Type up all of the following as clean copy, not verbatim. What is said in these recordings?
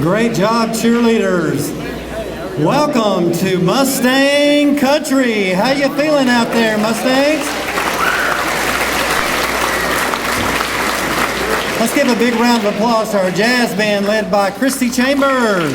Great job, cheerleaders. Welcome to Mustang Country. How you feeling out there, Mustangs? Let's give a big round of applause to our jazz band led by Christy Chambers.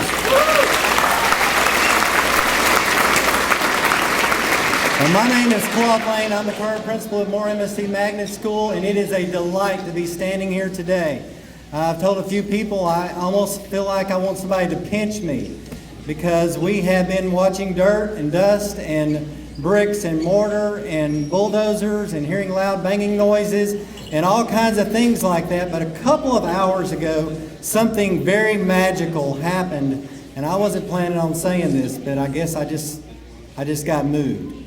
Well, my name is Claude Lane. I'm the current principal of Moore MST Magnet School, and it is a delight to be standing here today. I've told a few people I almost feel like I want somebody to pinch me because we have been watching dirt and dust and bricks and mortar and bulldozers and hearing loud banging noises and all kinds of things like that. But a couple of hours ago, something very magical happened, and I wasn't planning on saying this, but I guess I just got moved.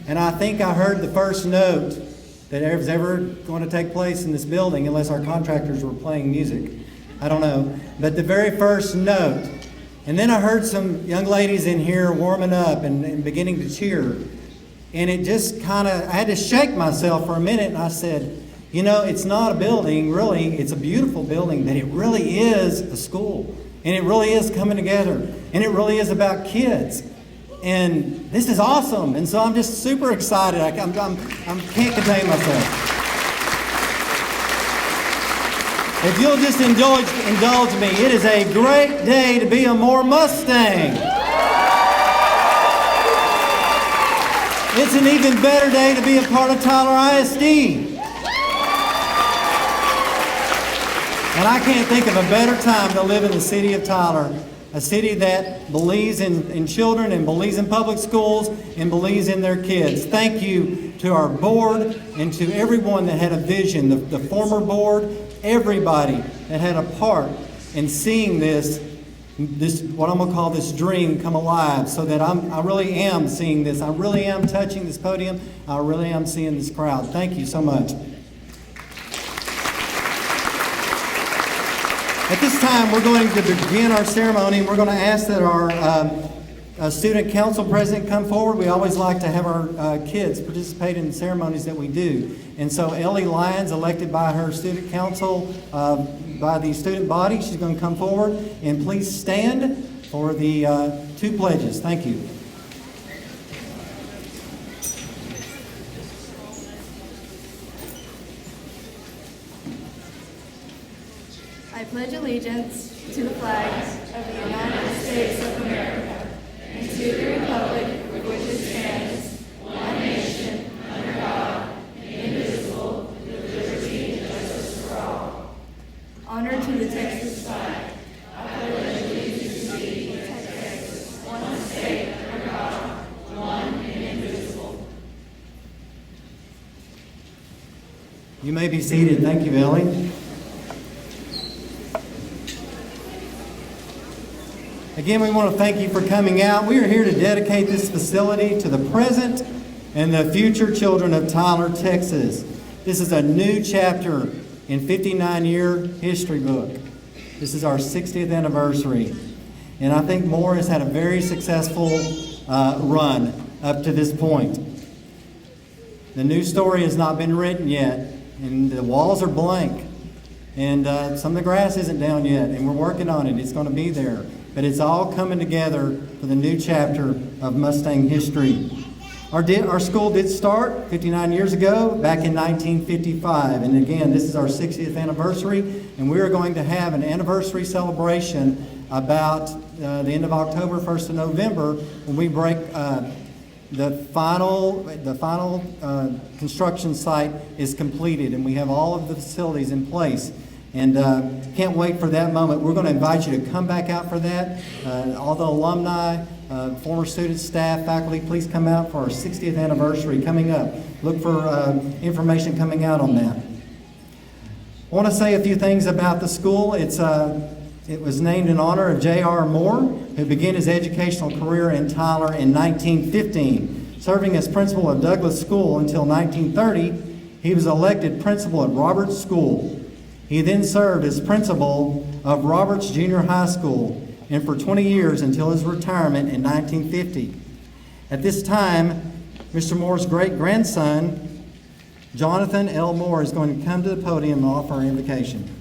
And I think I heard the first note that was ever going to take place in this building, unless our contractors were playing music. I don't know. But the very first note. And then I heard some young ladies in here warming up and beginning to cheer. And it just kind of, I had to shake myself for a minute, and I said, you know, it's not a building, really. It's a beautiful building, but it really is a school. And it really is coming together. And it really is about kids. And this is awesome, and so I'm just super excited. I can't contain myself. If you'll just indulge me, it is a great day to be a Moore Mustang. It's an even better day to be a part of Tyler ISD. And I can't think of a better time to live in the city of Tyler. A city that believes in children and believes in public schools and believes in their kids. Thank you to our board and to everyone that had a vision, the former board, everybody that had a part in seeing this what I'm going to call this dream come alive, so that I really am seeing this. I really am touching this podium. I really am seeing this crowd. Thank you so much. At this time, we're going to begin our ceremony, and we're going to ask that our student council president come forward. We always like to have our kids participate in the ceremonies that we do. And so Ellie Lyons, elected by her student council, by the student body, she's going to come forward. And please stand for the two pledges. Thank you. I pledge allegiance to the flag of the United States of America and to the republic for which it stands, one nation, under God, indivisible, with liberty and justice for all. Honor to the Texas flag. I pledge allegiance to thee, Texas, one state, under God, one and indivisible. You may be seated. Thank you, Ellie. Again, we want to thank you for coming out. We are here to dedicate this facility to the present and the future children of Tyler, Texas. This is a new chapter in 59-year history book. This is our 60th anniversary. And I think Moore has had a very successful run up to this point. The new story has not been written yet, and the walls are blank. And some of the grass isn't down yet, and we're working on it. It's going to be there. But it's all coming together for the new chapter of Mustang history. Our school did start 59 years ago, back in 1955. And again, this is our 60th anniversary. And we are going to have an anniversary celebration about the end of October, 1st of November, when we break the final construction site is completed. And we have all of the facilities in place. And can't wait for that moment. We're going to invite you to come back out for that. All the alumni, former students, staff, faculty, please come out for our 60th anniversary coming up. Look for information coming out on that. I want to say a few things about the school. It was named in honor of J.R. Moore, who began his educational career in Tyler in 1915. Serving as principal of Douglas School until 1930, he was elected principal at Roberts School. He then served as principal of Roberts Junior High School, and for 20 years until his retirement in 1950. At this time, Mr. Moore's great-grandson, Jonathan L. Moore, is going to come to the podium and offer our invocation.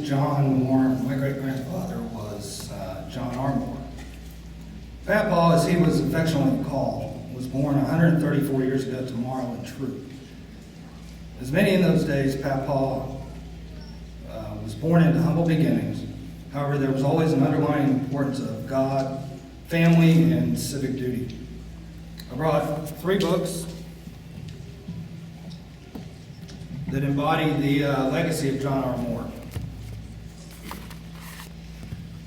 John Moore. My great-grandfather was John R. Moore. Papa, as he was affectionately called, was born 134 years ago tomorrow in Troop. As many in those days, Papa was born into humble beginnings. However, there was always an underlying importance of God, family, and civic duty. I brought 3 books that embody the legacy of John R. Moore.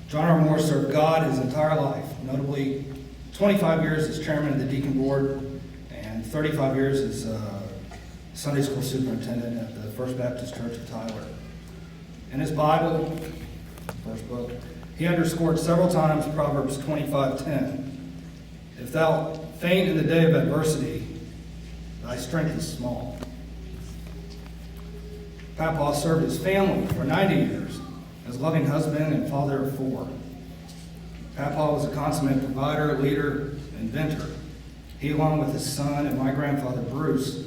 John R. Moore served God his entire life, notably 25 years as chairman of the Deacon Board and 35 years as Sunday school superintendent at the First Baptist Church of Tyler. In his Bible, first book, he underscored several times Proverbs 25:10. If thou faint in the day of adversity, thy strength is small. Papa served his family for 90 years as loving husband and father of 4. Papa was a consummate provider, leader, inventor. He, along with his son and my grandfather Bruce,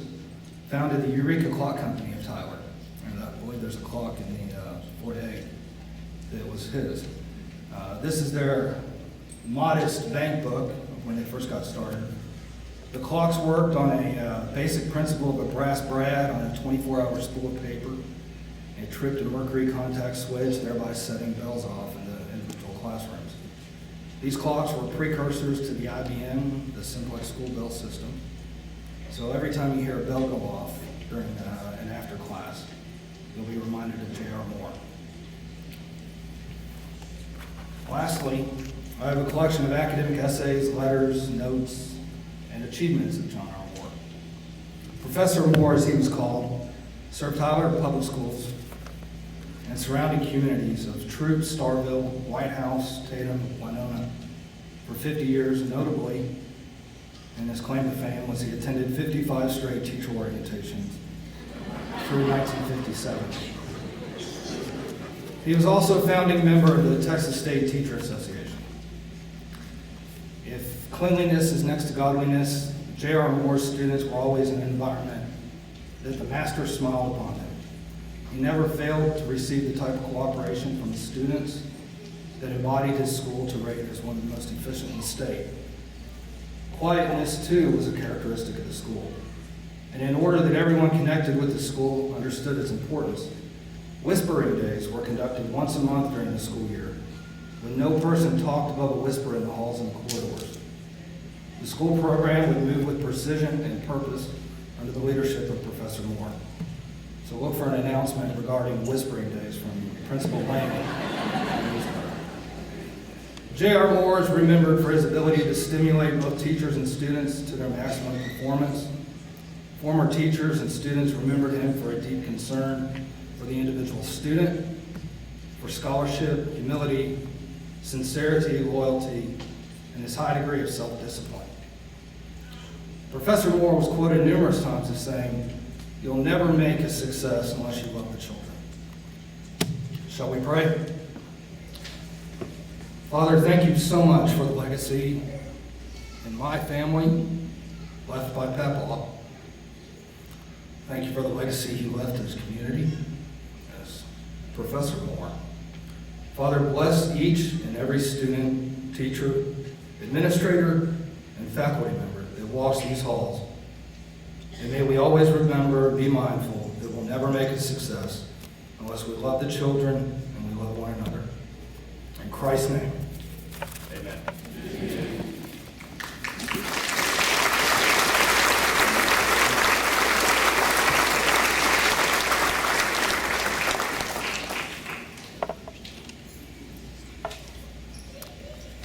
founded the Eureka Clock Company of Tyler. And I believe there's a clock in the foyer that was his. This is their modest bank book when they first got started. The clocks worked on a basic principle of a brass brad on a 24-hour spool of paper, a tripped and mercury contact switch, thereby setting bells off in the individual classrooms. These clocks were precursors to the IBM, the simplex school bell system. So every time you hear a bell go off during an after class, you'll be reminded of J.R. Moore. Lastly, I have a collection of academic essays, letters, notes, and achievements of John R. Moore. Professor Moore, as he was called, served Tyler Public Schools and surrounding communities of Troop, Starville, White House, Tatum, Winona for 50 years. Notably, and his claim to fame was he attended 55 straight teacher orientations through 1957. He was also a founding member of the Texas State Teacher Association. If cleanliness is next to godliness, J.R. Moore's students were always in an environment that the master smiled upon them. He never failed to receive the type of cooperation from the students that embodied his school to rate as one of the most efficient in the state. Quietness, too, was a characteristic of the school. And in order that everyone connected with the school understood its importance, whispering days were conducted once a month during the school year, when no person talked above a whisper in the halls and corridors. The school program would move with precision and purpose under the leadership of Professor Moore. So look for an announcement regarding whispering days from Principal Lane. J.R. Moore is remembered for his ability to stimulate both teachers and students to their maximum performance. Former teachers and students remembered him for a deep concern for the individual student, for scholarship, humility, sincerity, loyalty, and his high degree of self-discipline. Professor Moore was quoted numerous times as saying, "You'll never make a success unless you love the children." Shall we pray? Father, thank you so much for the legacy in my family left by Papa. Thank you for the legacy he left his community as Professor Moore. Father, bless each and every student, teacher, administrator, and faculty member that walks these halls. And may we always remember, be mindful that we'll never make a success unless we love the children and we love one another. In Christ's name, amen.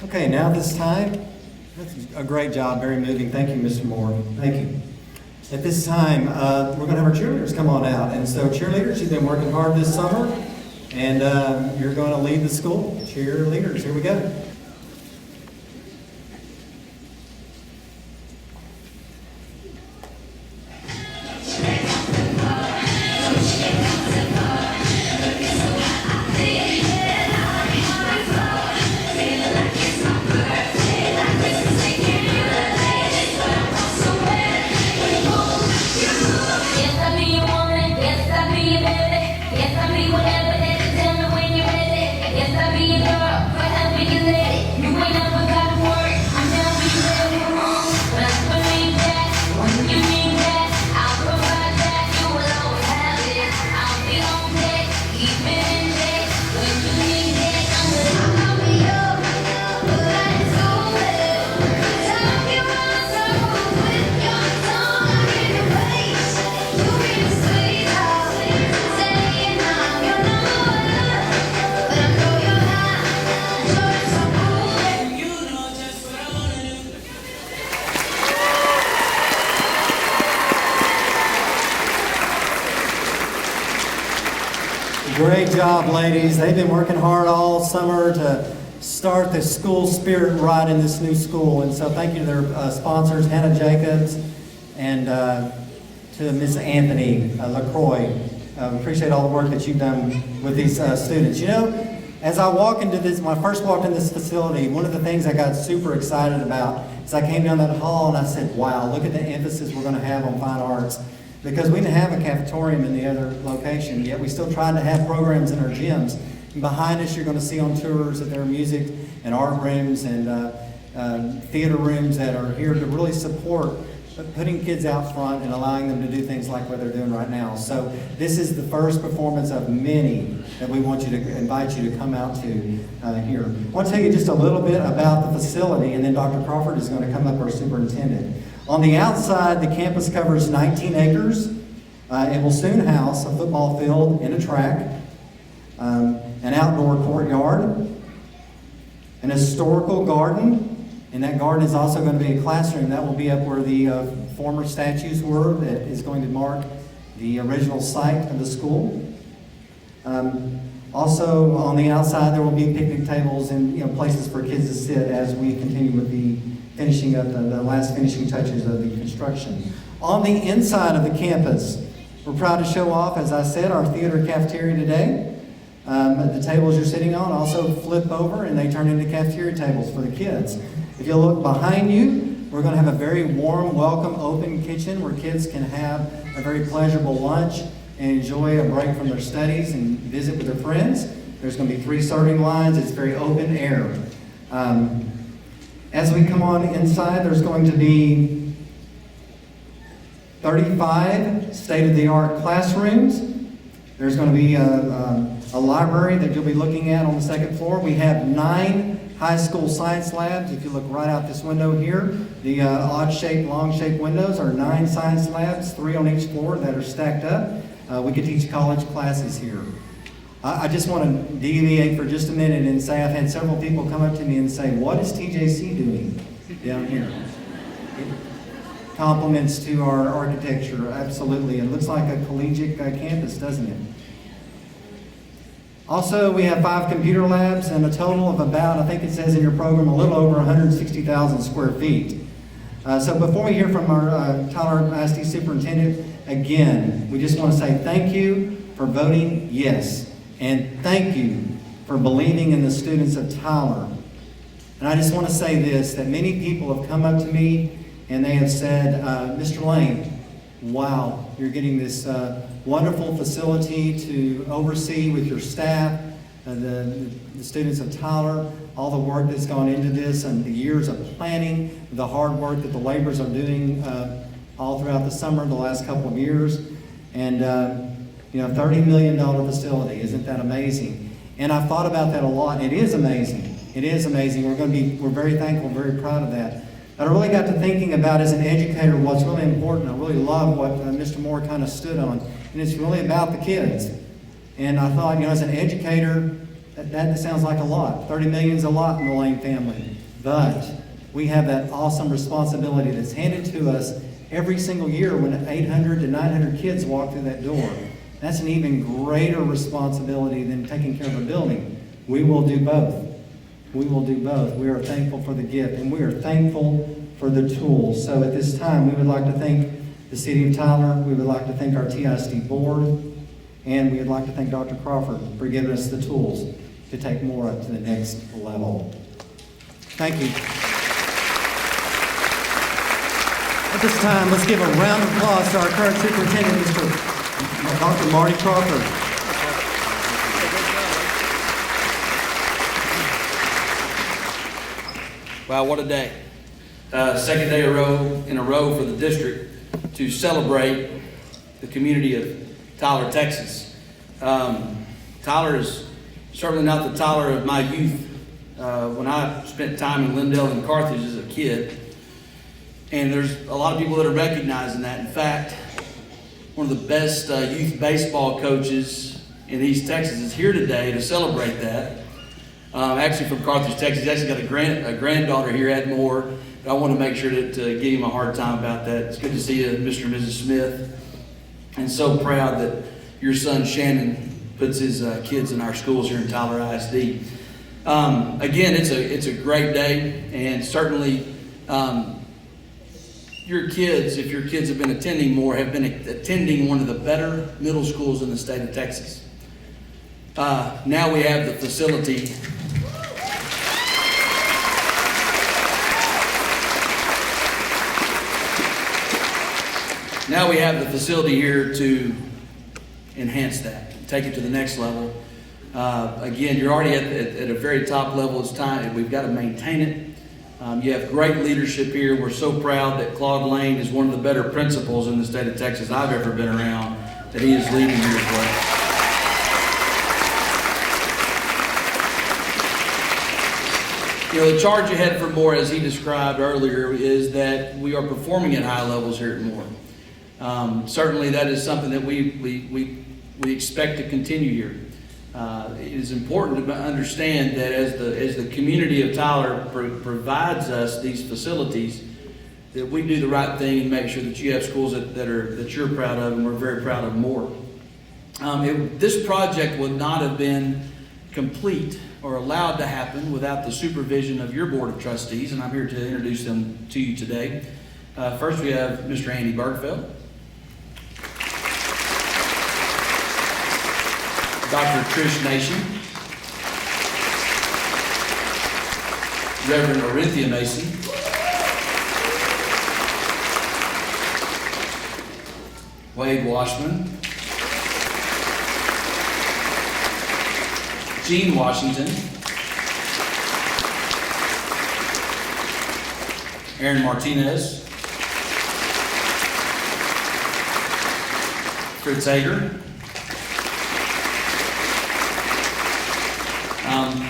Okay, now this time, that's a great job, very moving. Thank you, Mr. Moore. Thank you. At this time, we're going to have our cheerleaders come on out. And so cheerleaders, you've been working hard this summer, and you're going to lead the school. Cheerleaders, here we go. Yes, I be your woman. Yes, I be your baby. Yes, I be whatever that you tell me when you let it. You ain't never gotta worry. I'm down for you let it wrong. But I believe that when you need that, I'll provide that. You will always have it. I'll be on deck, keep it in check. When you need that, I'll be your light soul. Talk you run circles with your tongue. I hear your face. You hear the sweetheart saying I'm your number one. But I know you're high, you're so cool. You know just what I wanna do. Great job, ladies. They've been working hard all summer to start the school spirit right in this new school. And so thank you to their sponsors, Hannah Jacobs, and to Miss Anthony LaCroix. Appreciate all the work that you've done with these students. You know, as I walk into this, when I first walked in this facility, one of the things I got super excited about is I came down that hall and I said, wow, look at the emphasis we're going to have on fine arts. Because we didn't have a cafetorium in the other location, yet we still tried to have programs in our gyms. And behind us, you're going to see on tours that there are music and art rooms and theater rooms that are here to really support putting kids out front and allowing them to do things like what they're doing right now. So this is the first performance of many that we want you to invite you to come out to here. I want to tell you just a little bit about the facility, and then Dr. Crawford is going to come up, our superintendent. On the outside, the campus covers 19 acres. It will soon house a football field and a track, an outdoor courtyard, an historical garden, and that garden is also going to be a classroom. That will be up where the former statues were. That is going to mark the original site of the school. Also, on the outside, there will be picnic tables and places for kids to sit as we continue with the finishing up the last finishing touches of the construction. On the inside of the campus, we're proud to show off, as I said, our theater cafeteria today. The tables you're sitting on also flip over and they turn into cafeteria tables for the kids. If you look behind you, we're going to have a very warm, welcome, open kitchen where kids can have a very pleasurable lunch and enjoy a break from their studies and visit with their friends. There's going to be 3 serving lines. It's very open air. As we come on inside, there's going to be 35 state-of-the-art classrooms. There's going to be a library that you'll be looking at on the second floor. We have 9 high school science labs. If you look right out this window here, the odd-shaped, long-shaped windows are 9 science labs, 3 on each floor that are stacked up. We could teach college classes here. I just want to deviate for just a minute and say I've had several people come up to me and say, what is TJC doing down here? Compliments to our architecture, absolutely. It looks like a collegiate campus, doesn't it? Also, we have 5 computer labs and a total of about, I think it says in your program, a little over 160,000 square feet. So before we hear from our Tyler ISD superintendent, again, we just want to say thank you for voting yes. And thank you for believing in the students of Tyler. And I just want to say this, that many people have come up to me and they have said, Mr. Lane, wow, you're getting this wonderful facility to oversee with your staff, the students of Tyler, all the work that's gone into this and the years of planning, the hard work that the laborers are doing all throughout the summer, the last couple of years. And $30 million facility, isn't that amazing? And I've thought about that a lot. It is amazing. It is amazing. We're very thankful, very proud of that. But I really got to thinking about, as an educator, what's really important. I really love what Mr. Moore kind of stood on, and it's really about the kids. And I thought, as an educator, that sounds like a lot. 30 million is a lot in the Lane family. But we have that awesome responsibility that's handed to us every single year when 800 to 900 kids walk through that door. That's an even greater responsibility than taking care of a building. We will do both. We will do both. We are thankful for the gift, and we are thankful for the tools. So at this time, we would like to thank the City of Tyler. We would like to thank our TISD board, and we would like to thank Dr. Crawford for giving us the tools to take more up to the next level. Thank you. At this time, let's give a round of applause to our current superintendent, Dr. Marty Crawford. Wow, what a day. Second day in a row for the district to celebrate the community of Tyler, Texas. Tyler is certainly not the Tyler of my youth. When I spent time in Lindale and Carthage as a kid, and there's a lot of people that are recognizing that. In fact, one of the best youth baseball coaches in East Texas is here today to celebrate that. Actually from Carthage, Texas. He's actually got a granddaughter here, Ed Moore. But I want to make sure to give him a hard time about that. It's good to see you, Mr. and Mrs. Smith. And so proud that your son Shannon puts his kids in our schools here in Tyler ISD. Again, it's a great day, and certainly your kids, if your kids have been attending more, have been attending one of the better middle schools in the state of Texas. Now we have the facility. Now we have the facility here to enhance that, take it to the next level. Again, you're already at a very top level. It's time. We've got to maintain it. You have great leadership here. We're so proud that Claude Lane is one of the better principals in the state of Texas I've ever been around, that he is leading here as well. You know, the charge ahead for Moore, as he described earlier, is that we are performing at high levels here at Moore. Certainly that is something that we expect to continue here. It is important to understand that as the community of Tyler provides us these facilities, that we do the right thing and make sure that you have schools that you're proud of, and we're very proud of more. This project would not have been complete or allowed to happen without the supervision of your board of trustees, and I'm here to introduce them to you today. First, we have Mr. Andy Bergfeld, Dr. Trish Nation, Reverend Orinthia Mason, Wade Washman, Gene Washington, Aaron Martinez, Fritz Hager.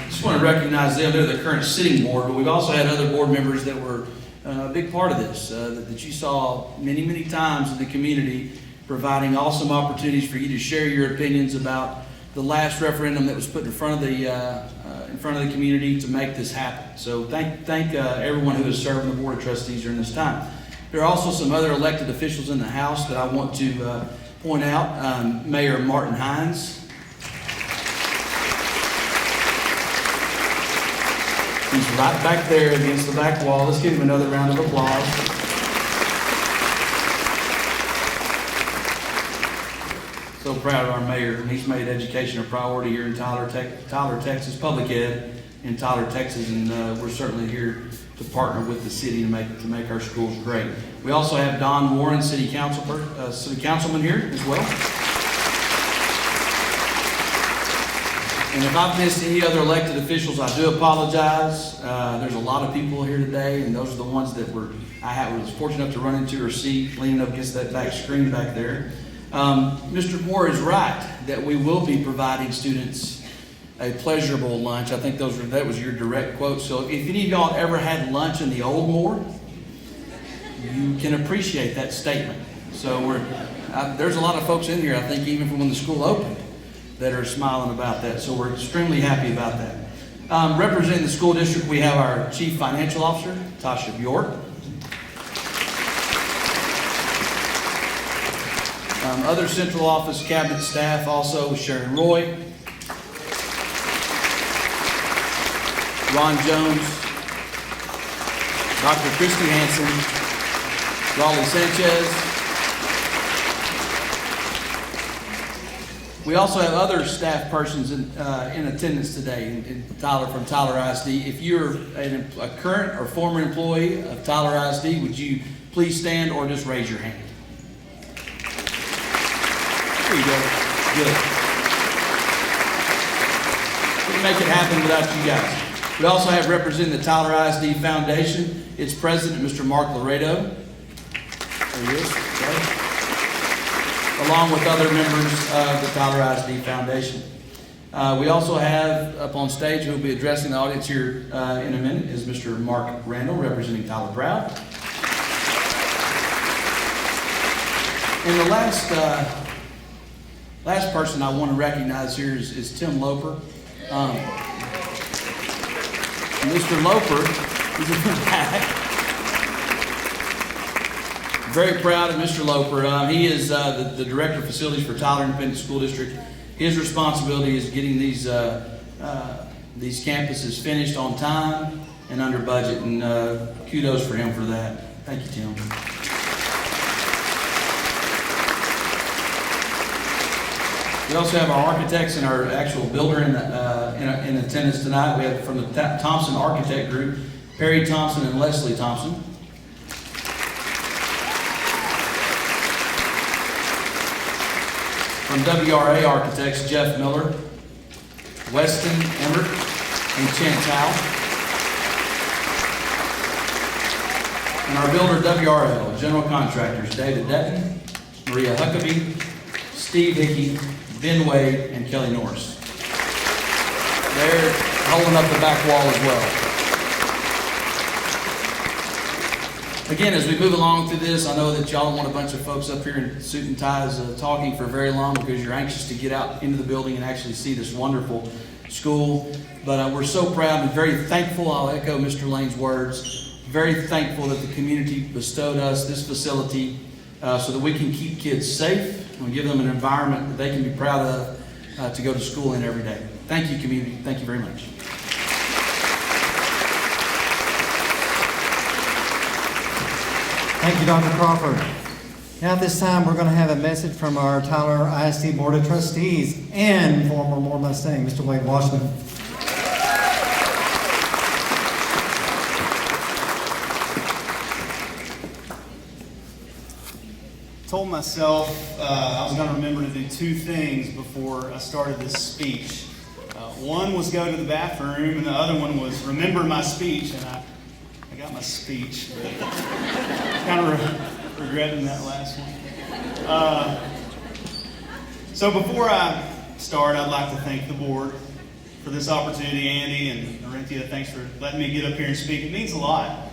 Just want to recognize them. They're the current sitting board, but we've also had other board members that were a big part of this, that you saw many, many times in the community, providing awesome opportunities for you to share your opinions about the last referendum that was put in front of the community to make this happen. So thank everyone who has served on the board of trustees during this time. There are also some other elected officials in the House that I want to point out. Mayor Martin Hines. He's right back there against the back wall. Let's give him another round of applause. So proud of our mayor. He's made education a priority here in Tyler, Texas, public ed in Tyler, Texas, and we're certainly here to partner with the city to make our schools great. We also have Don Warren, city councilman here as well. And if I've missed any other elected officials, I do apologize. There's a lot of people here today, and those are the ones that I was fortunate enough to run into or see leaning up against that back screen back there. Mr. Moore is right that we will be providing students a pleasurable lunch. I think that was your direct quote. So if any of y'all ever had lunch in the old Moore, you can appreciate that statement. So there's a lot of folks in here, I think, even from when the school opened, that are smiling about that. So we're extremely happy about that. Representing the school district, we have our Chief Financial Officer, Tasha Bjork. Other central office cabinet staff also, Sharon Roy, Ron Jones, Dr. Christy Hansen, Raleigh Sanchez. We also have other staff persons in attendance today from Tyler ISD. If you're a current or former employee of Tyler ISD, would you please stand or just raise your hand? There you go. Good. We can make it happen without you guys. We also have representing the Tyler ISD Foundation, its president, Mr. Mark Laredo. There he is. Okay. Along with other members of the Tyler ISD Foundation. We also have up on stage, who will be addressing the audience here in a minute, is Mr. Mark Randall, representing Tyler Proud. And the last person I want to recognize here is Tim Loper. Mr. Loper is in the back. Very proud of Mr. Loper. He is the Director of Facilities for Tyler Independent School District. His responsibility is getting these campuses finished on time and under budget, and kudos for him for that. Thank you, Tim. We also have our architects and our actual builder in attendance tonight. We have from the Thompson Architect Group, Perry Thompson and Leslie Thompson. From WRA Architects, Jeff Miller, Weston Emmert, and Chantal. And our builder, WRL, General Contractors, David Detton, Maria Huckabee, Steve Hickey, Ben Wade, and Kelly Norris. They're holding up the back wall as well. Again, as we move along through this, I know that y'all don't want a bunch of folks up here in suit and ties talking for very long, because you're anxious to get out into the building and actually see this wonderful school. But we're so proud and very thankful. I'll echo Mr. Lane's words. Very thankful that the community bestowed us this facility so that we can keep kids safe and give them an environment that they can be proud of to go to school in every day. Thank you, community. Thank you very much. Thank you, Dr. Crawford. Now at this time, we're going to have a message from our Tyler ISD Board of Trustees and former Moore Mustang, Mr. Wade Washington. Told myself I was going to remember to do two things before I started this speech. One was go to the bathroom, and the other one was remember my speech, and I got my speech, but kind of regretting that last one. So before I start, I'd like to thank the board for this opportunity. Andy and Arinthia, thanks for letting me get up here and speak. It means a lot.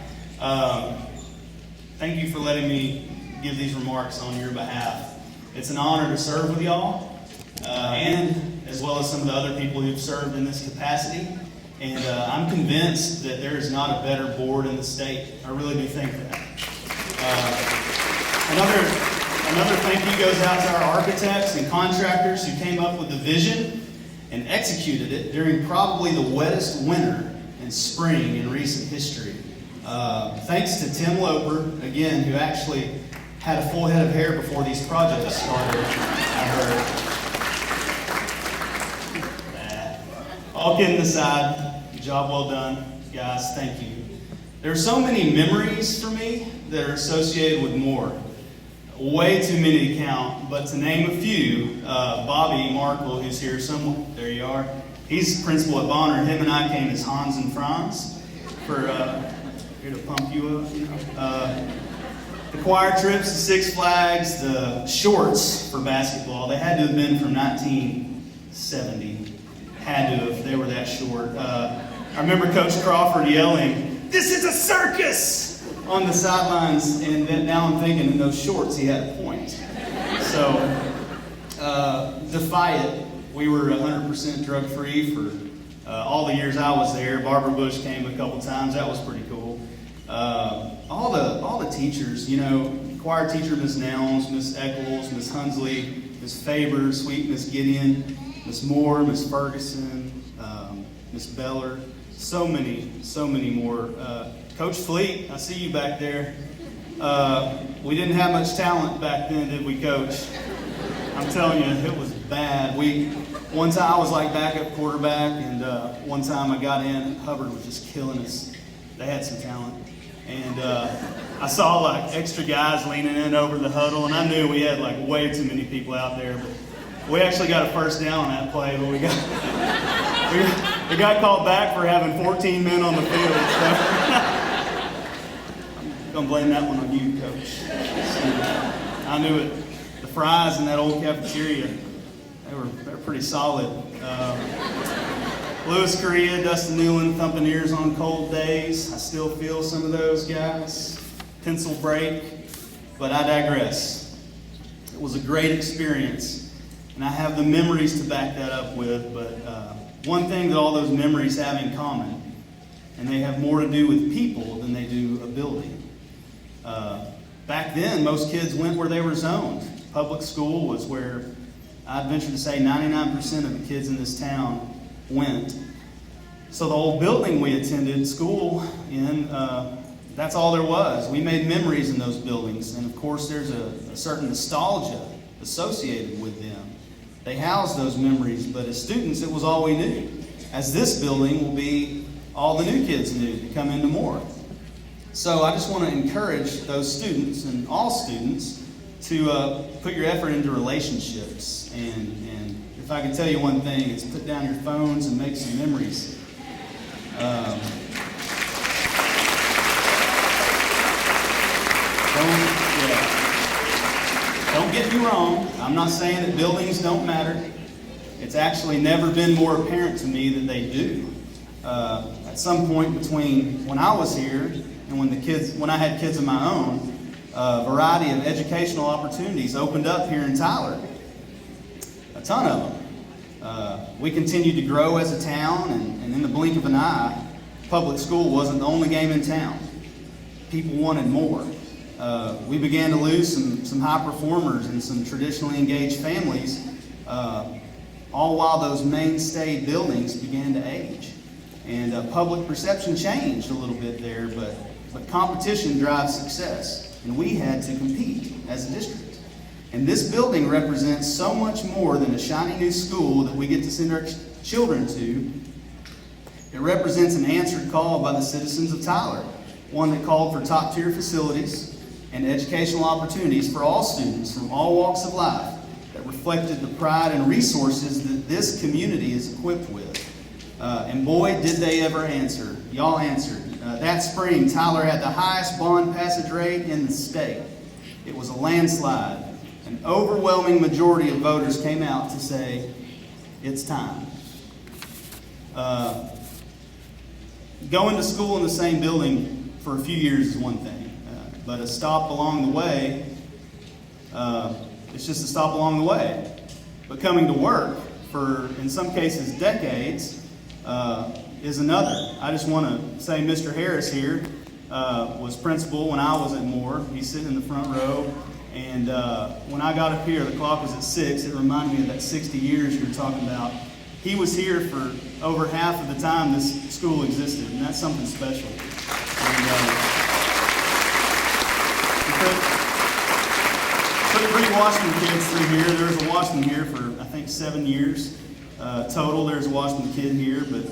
Thank you for letting me give these remarks on your behalf. It's an honor to serve with y'all, and as well as some of the other people who've served in this capacity. And I'm convinced that there is not a better board in the state. I really do think that. Another thank you goes out to our architects and contractors who came up with the vision and executed it during probably the wettest winter and spring in recent history. Thanks to Tim Loper, again, who actually had a full head of hair before these projects started, I heard. All kidding aside, job well done, guys, thank you. There are so many memories for me that are associated with Moore. Way too many to count, but to name a few, Bobby Markle, who's here somewhere, there you are. He's principal at Bonner, and him and I came as Hans and Franz for, here to pump you up, you know. The choir trips, the Six Flags, the shorts for basketball, they had to have been from 1970. Had to have, they were that short. I remember Coach Crawford yelling, "This is a circus!" on the sidelines, and then now I'm thinking in those shorts he had a point. So, defy it. We were 100% drug-free for all the years I was there. Barbara Bush came a couple times. That was pretty cool. All the teachers, you know, choir teacher Miss Nelms, Miss Eccles, Miss Hunsley, Miss Faber, sweet Miss Gideon, Miss Moore, Miss Ferguson, Miss Beller, so many more. Coach Fleet, I see you back there. We didn't have much talent back then, did we, Coach? I'm telling you, it was bad. One time I was like backup quarterback, and one time I got in, Hubbard was just killing us. They had some talent. And I saw like extra guys leaning in over the huddle, and I knew we had like way too many people out there. But we actually got a first down on that play, but It got called back for having 14 men on the field. So. I'm gonna blame that one on you, Coach. I knew it. The fries in that old cafeteria, they're pretty solid. Louis Correa, Dustin Newland, thumping ears on cold days. I still feel some of those guys. Pencil break, but I digress. It was a great experience, and I have the memories to back that up with, but one thing that all those memories have in common, and they have more to do with people than they do a building. Back then, most kids went where they were zoned. Public school was where I'd venture to say 99% of the kids in this town went. So the old building we attended school in, that's all there was. We made memories in those buildings, and of course there's a certain nostalgia associated with them. They housed those memories, but as students it was all we knew. As this building will be all the new kids knew to come into more. So I just want to encourage those students and all students to put your effort into relationships. And if I can tell you one thing, it's put down your phones and make some memories. Don't get me wrong. I'm not saying that buildings don't matter. It's actually never been more apparent to me that they do. At some point between when I was here and when I had kids of my own, a variety of educational opportunities opened up here in Tyler. A ton of them. We continued to grow as a town, and in the blink of an eye, public school wasn't the only game in town. People wanted more. We began to lose some high performers and some traditionally engaged families, all while those mainstay buildings began to age. And public perception changed a little bit there, but competition drives success, and we had to compete as a district. And this building represents so much more than a shiny new school that we get to send our children to. It represents an answered call by the citizens of Tyler, one that called for top-tier facilities and educational opportunities for all students from all walks of life that reflected the pride and resources that this community is equipped with. And boy, did they ever answer. Y'all answered. That spring, Tyler had the highest bond passage rate in the state. It was a landslide. An overwhelming majority of voters came out to say, it's time. Going to school in the same building for a few years is one thing. But a stop along the way, it's just a stop along the way. But coming to work for, in some cases, decades, is another. I just want to say Mr. Harris here was principal when I was at Moore. He's sitting in the front row. And when I got up here, the clock was at 6. It reminded me of that 60 years you were talking about. He was here for over half of the time this school existed, and that's something special. And, put 3 Washington kids through here. There was a Washington here for, I think, 7 years total. There's a Washington kid here. But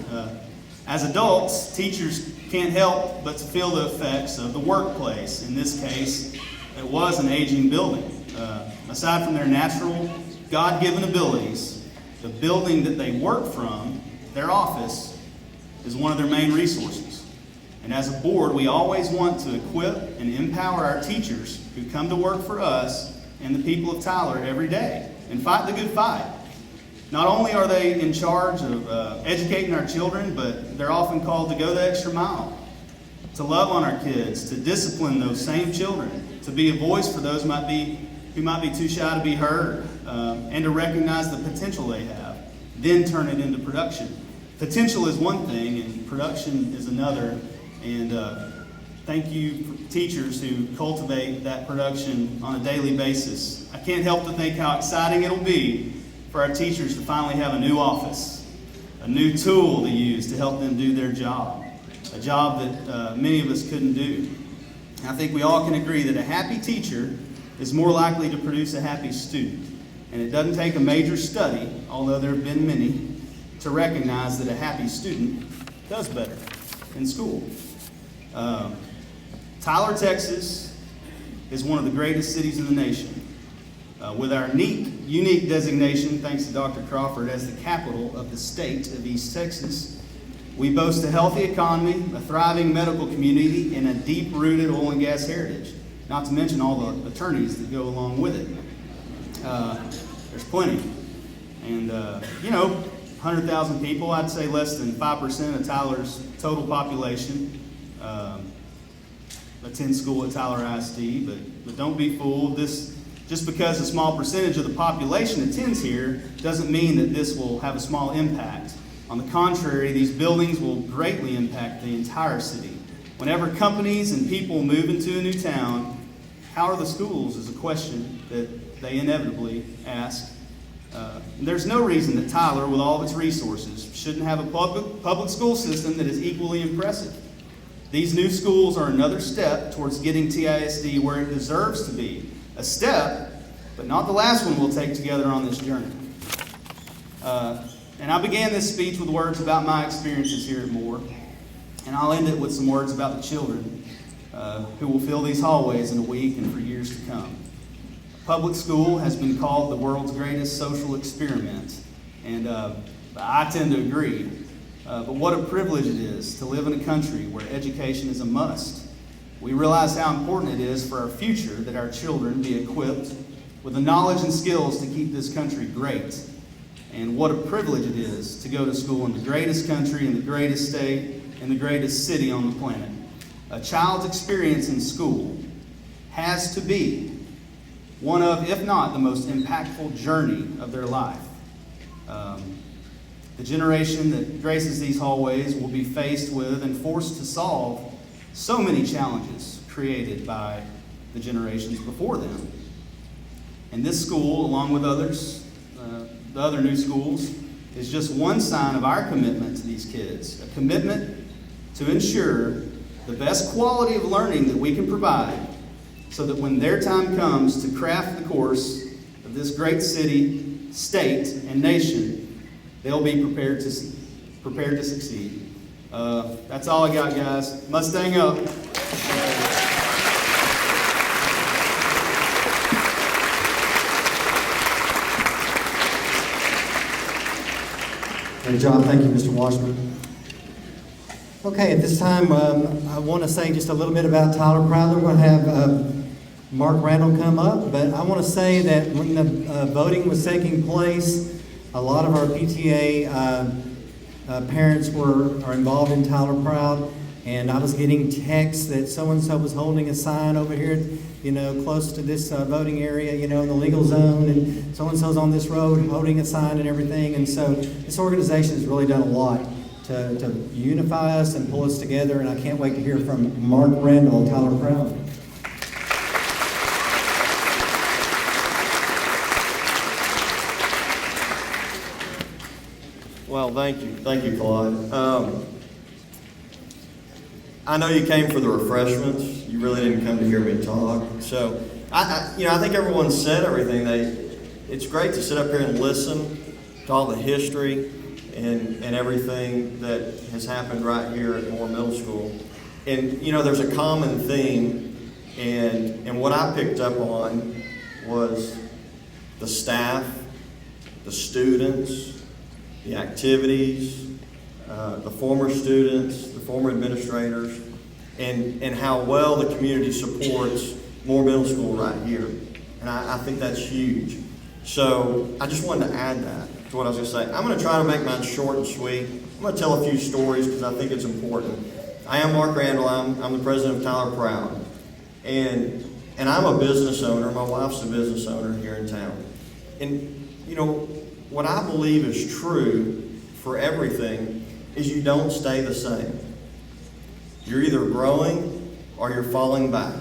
as adults, teachers can't help but to feel the effects of the workplace. In this case, it was an aging building. Aside from their natural, God-given abilities, the building that they work from, their office, is one of their main resources. And as a board, we always want to equip and empower our teachers who come to work for us and the people of Tyler every day and fight the good fight. Not only are they in charge of educating our children, but they're often called to go the extra mile, to love on our kids, to discipline those same children, to be a voice for those who might be too shy to be heard, and to recognize the potential they have, then turn it into production. Potential is one thing, and production is another. And thank you, for teachers who cultivate that production on a daily basis. I can't help to think how exciting it'll be for our teachers to finally have a new office, a new tool to use to help them do their job, a job that many of us couldn't do. And I think we all can agree that a happy teacher is more likely to produce a happy student. And it doesn't take a major study, although there have been many, to recognize that a happy student does better in school. Tyler, Texas is one of the greatest cities in the nation. With our unique designation, thanks to Dr. Crawford, as the capital of the state of East Texas, We boast a healthy economy, a thriving medical community, and a deep-rooted oil and gas heritage, not to mention all the attorneys that go along with it. There's plenty. And, 100,000 people, I'd say less than 5% of Tyler's total population attend school at Tyler ISD, but don't be fooled. Just because a small percentage of the population attends here doesn't mean that this will have a small impact. On the contrary, these buildings will greatly impact the entire city. Whenever companies and people move into a new town, how are the schools is a question that they inevitably ask. There's no reason that Tyler, with all of its resources, shouldn't have a public school system that is equally impressive. These new schools are another step towards getting TISD where it deserves to be. A step, but not the last one we'll take together on this journey. And I began this speech with words about my experiences here at Moore, and I'll end it with some words about the children who will fill these hallways in a week and for years to come. Public school has been called the world's greatest social experiment, and I tend to agree. But what a privilege it is to live in a country where education is a must. We realize how important it is for our future that our children be equipped with the knowledge and skills to keep this country great. And what a privilege it is to go to school in the greatest country, in the greatest state, in the greatest city on the planet. A child's experience in school has to be one of, if not the most impactful journey of their life. The generation that graces these hallways will be faced with and forced to solve so many challenges created by the generations before them. And this school, along with others, the other new schools, is just one sign of our commitment to these kids, a commitment to ensure the best quality of learning that we can provide so that when their time comes to craft the course of this great city, state, and nation, they'll be prepared to succeed. That's all I got, guys. Mustang up. Great job. Thank you, Mr. Washburn. Okay, at this time, I want to say just a little bit about Tyler Crowther. We're going to have Mark Randall come up, but I want to say that when the voting was taking place, a lot of our PTA parents are involved in Tyler Proud, and I was getting texts that so-and-so was holding a sign over here, close to this voting area, in the legal zone, and so-and-so's on this road holding a sign and everything. And so this organization has really done a lot to unify us and pull us together, and I can't wait to hear from Mark Randall and Tyler Proud. Well, thank you, Claude. I know you came for the refreshments. You really didn't come to hear me talk. So, I think everyone said everything. It's great to sit up here and listen to all the history and everything that has happened right here at Moore Middle School. And there's a common theme, and what I picked up on was the staff, the students, the activities, the former students, the former administrators, and how well the community supports Moore Middle School right here. And I think that's huge. So I just wanted to add that to what I was going to say. I'm going to try to make mine short and sweet. I'm going to tell a few stories because I think it's important. I am Mark Randall. I'm the president of Tyler Proud. And I'm a business owner. My wife's a business owner here in town. And, what I believe is true for everything is you don't stay the same. You're either growing or you're falling back.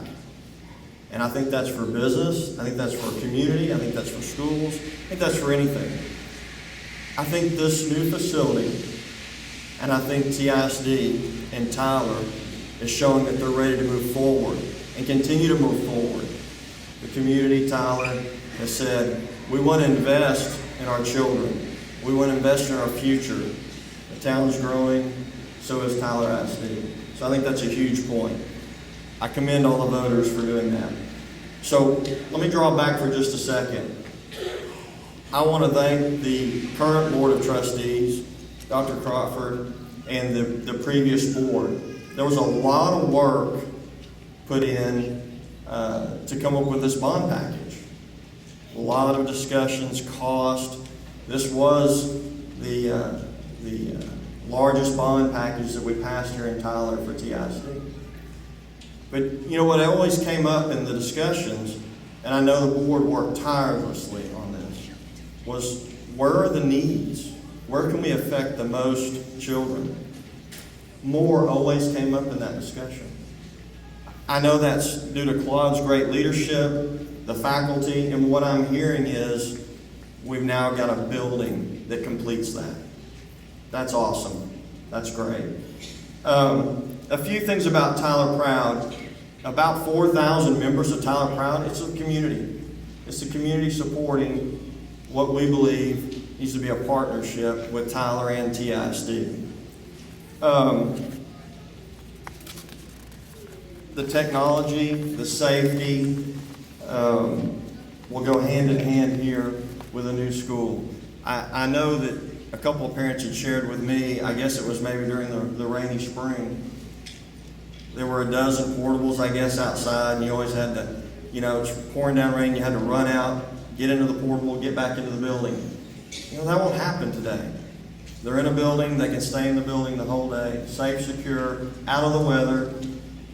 And I think that's for business. I think that's for community. I think that's for schools. I think that's for anything. I think this new facility, and I think TISD and Tyler is showing that they're ready to move forward and continue to move forward. The community, Tyler, has said, we want to invest in our children. We want to invest in our future. The town's growing, so is Tyler ISD. So I think that's a huge point. I commend all the voters for doing that. So let me draw back for just a second. I want to thank the current Board of Trustees, Dr. Crawford, and the previous board. There was a lot of work put in to come up with this bond package. A lot of discussions, cost. This was the largest bond package that we passed here in Tyler for TIC. But you know what always came up in the discussions, and I know the board worked tirelessly on this, was where are the needs? Where can we affect the most children? More always came up in that discussion. I know that's due to Claude's great leadership, the faculty, and what I'm hearing is we've now got a building that completes that. That's awesome. That's great. A few things about Tyler Proud. About 4,000 members of Tyler Proud. It's a community. It's a community supporting what we believe needs to be a partnership with Tyler and TISD. The technology, the safety will go hand in hand here with a new school. I know that a couple of parents had shared with me, I guess it was maybe during the rainy spring, there were a dozen portables, I guess, outside, and you always had to, it's pouring down rain, you had to run out, get into the portable, get back into the building. That won't happen today. They're in a building, they can stay in the building the whole day, safe, secure, out of the weather,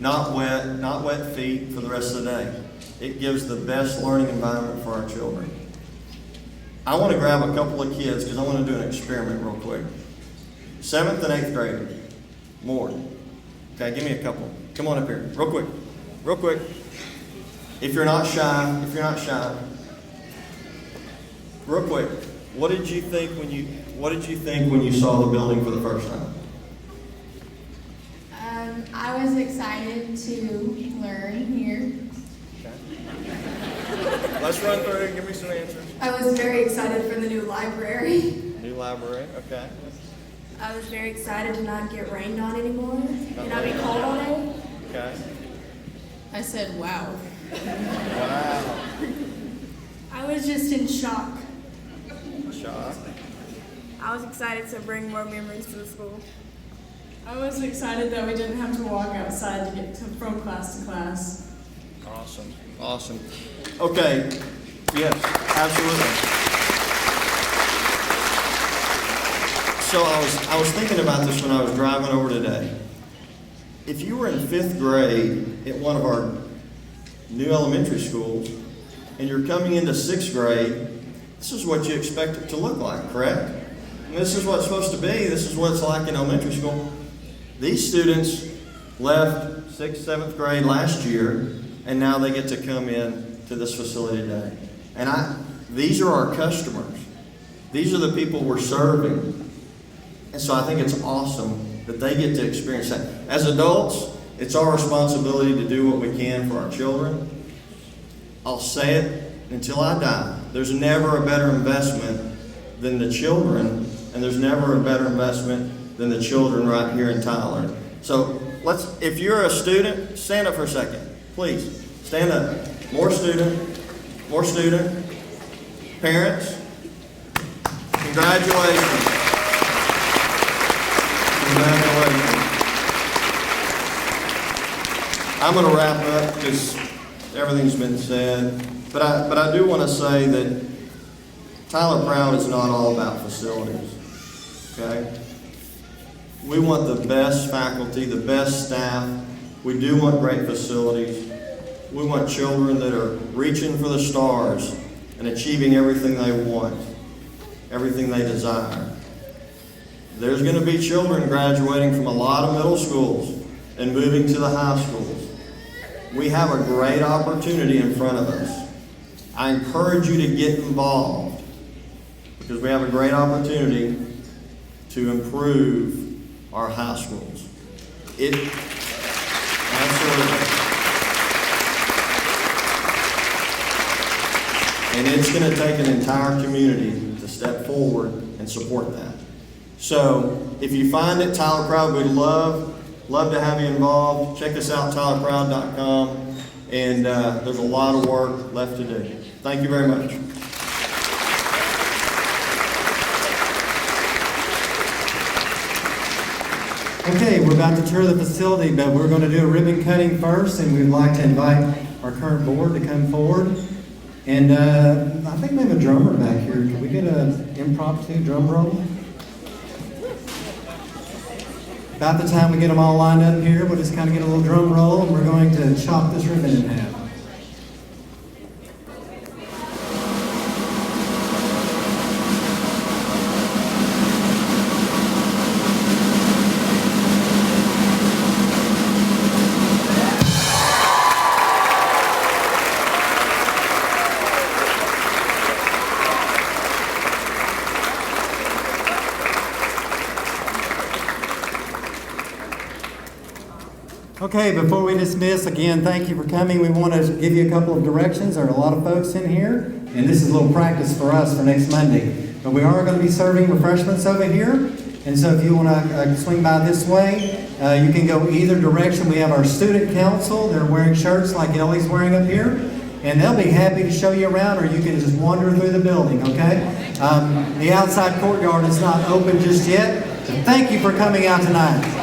not wet feet for the rest of the day. It gives the best learning environment for our children. I want to grab a couple of kids because I want to do an experiment real quick. 7th and 8th graders. More. Okay, give me a couple. Come on up here. Real quick. Real quick. If you're not shy. Real quick. What did you think when you saw the building for the first time? I was excited to learn here. Okay. Let's run through and give me some answers. I was very excited for the new library. New library, okay. I was very excited to not get rained on anymore and not be cold all day. Okay. I said, wow. Wow. I was just in shock. Shock. I was excited to bring more memories to the school. I was excited that we didn't have to walk outside to get from class to class. Awesome. Awesome. Okay. Yes, absolutely. So I was thinking about this when I was driving over today. If you were in 5th grade at one of our new elementary schools and you're coming into 6th grade, this is what you expect it to look like, correct? And this is what it's supposed to be. This is what it's like in elementary school. These students left 6th, 7th grade last year, and now they get to come in to this facility today. And these are our customers. These are the people we're serving. And so I think it's awesome that they get to experience that. As adults, it's our responsibility to do what we can for our children. I'll say it until I die. There's never a better investment than the children, and there's never a better investment than the children right here in Tyler. So if you're a student, stand up for a second. Please, stand up. More student. Parents, congratulations. I'm going to wrap up because everything's been said. But I do want to say that Tyler Proud is not all about facilities. Okay? We want the best faculty, the best staff. We do want great facilities. We want children that are reaching for the stars and achieving everything they want, everything they desire. There's going to be children graduating from a lot of middle schools and moving to the high schools. We have a great opportunity in front of us. I encourage you to get involved because we have a great opportunity to improve our high schools. Absolutely. And it's going to take an entire community to step forward and support that. So if you find it, Tyler Proud, we'd love to have you involved. Check us out, tylerproud.com. And there's a lot of work left to do. Thank you very much. Okay, we're about to tour the facility, but we're going to do a ribbon cutting first, and we'd like to invite our current board to come forward. And I think we have a drummer back here. Can we get an impromptu drum roll? About the time we get them all lined up here, we'll just kind of get a little drum roll, and we're going to chop this ribbon in half. Okay, before we dismiss, again, thank you for coming. We want to give you a couple of directions. There are a lot of folks in here, and this is a little practice for us for next Monday. But we are going to be serving refreshments over here, and so if you want to swing by this way, you can go either direction. We have our student council. They're wearing shirts like Ellie's wearing up here, and they'll be happy to show you around, or you can just wander through the building, okay? The outside courtyard is not open just yet, so thank you for coming out tonight.